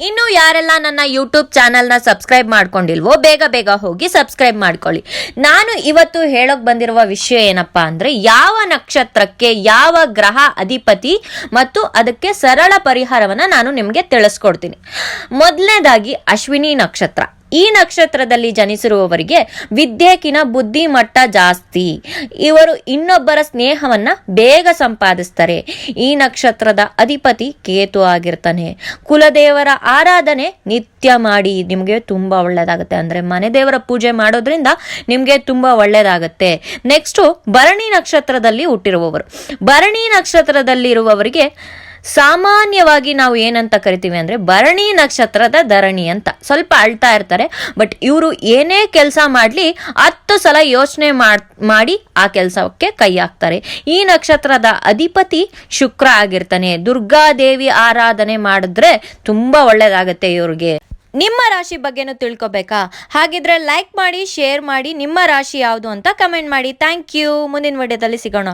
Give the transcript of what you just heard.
ಇನ್ನು ಯಾರೆಲ್ಲ ನನ್ನ ಯೂಟ್ಯೂಬ್ ಚಾನಲ್ನ ಸಬ್ಸ್ಕ್ರೈಬ್ ಮಾಡ್ಕೊಂಡಿಲ್ವೋ ಬೇಗ ಬೇಗ ಹೋಗಿ ಸಬ್ಸ್ಕ್ರೈಬ್ ಮಾಡ್ಕೊಳ್ಳಿ. ನಾನು ಇವತ್ತು ಹೇಳೋಕೆ ಬಂದಿರುವ ವಿಷಯ ಏನಪ್ಪಾ ಅಂದ್ರೆ, ಯಾವ ನಕ್ಷತ್ರಕ್ಕೆ ಯಾವ ಗ್ರಹ ಅಧಿಪತಿ ಮತ್ತು ಅದಕ್ಕೆ ಸರಳ ಪರಿಹಾರವನ್ನ ನಾನು ನಿಮಗೆ ತಿಳಿಸ್ಕೊಡ್ತೀನಿ. ಮೊದಲನೇದಾಗಿ ಅಶ್ವಿನಿ ನಕ್ಷತ್ರ. ಈ ನಕ್ಷತ್ರದಲ್ಲಿ ಜನಿಸಿರುವವರಿಗೆ ವಿದ್ಯೆಕಿನ ಬುದ್ಧಿಮಟ್ಟ ಜಾಸ್ತಿ. ಇವರು ಇನ್ನೊಬ್ಬರ ಸ್ನೇಹವನ್ನ ಬೇಗ ಸಂಪಾದಿಸ್ತಾರೆ. ಈ ನಕ್ಷತ್ರದ ಅಧಿಪತಿ ಕೇತು ಆಗಿರ್ತಾನೆ. ಕುಲದೇವರ ಆರಾಧನೆ ನಿತ್ಯ ಮಾಡಿ, ನಿಮಗೆ ತುಂಬಾ ಒಳ್ಳೇದಾಗುತ್ತೆ. ಅಂದ್ರೆ ಮನೆ ದೇವರ ಪೂಜೆ ಮಾಡೋದ್ರಿಂದ ನಿಮ್ಗೆ ತುಂಬಾ ಒಳ್ಳೇದಾಗುತ್ತೆ. ನೆಕ್ಸ್ಟ್ ಭರಣಿ ನಕ್ಷತ್ರದಲ್ಲಿ ಹುಟ್ಟಿರುವವರು. ಭರಣಿ ನಕ್ಷತ್ರದಲ್ಲಿರುವವರಿಗೆ ಸಾಮಾನ್ಯವಾಗಿ ನಾವು ಏನಂತ ಕರಿತೀವಿ ಅಂದ್ರೆ, ಭರಣಿ ನಕ್ಷತ್ರದ ಧರಣಿ ಅಂತ. ಸ್ವಲ್ಪ ಅಳ್ತಾ ಇರ್ತಾರೆ, ಬಟ್ ಇವರು ಏನೇ ಕೆಲಸ ಮಾಡ್ಲಿ 10 ಸಲ ಯೋಚನೆ ಮಾಡಿ ಆ ಕೆಲಸಕ್ಕೆ ಕೈ ಹಾಕ್ತಾರೆ. ಈ ನಕ್ಷತ್ರದ ಅಧಿಪತಿ ಶುಕ್ರ ಆಗಿರ್ತಾನೆ. ದುರ್ಗಾದೇವಿ ಆರಾಧನೆ ಮಾಡಿದ್ರೆ ತುಂಬಾ ಒಳ್ಳೇದಾಗತ್ತೆ ಇವ್ರಿಗೆ. ನಿಮ್ಮ ರಾಶಿ ಬಗ್ಗೆನೂ ತಿಳ್ಕೊಬೇಕಾ? ಹಾಗಿದ್ರೆ ಲೈಕ್ ಮಾಡಿ, ಶೇರ್ ಮಾಡಿ, ನಿಮ್ಮ ರಾಶಿ ಯಾವುದು ಅಂತ ಕಮೆಂಟ್ ಮಾಡಿ. Thank you. ಮುಂದಿನ ವಿಡಿಯೋದಲ್ಲಿ ಸಿಗೋಣ.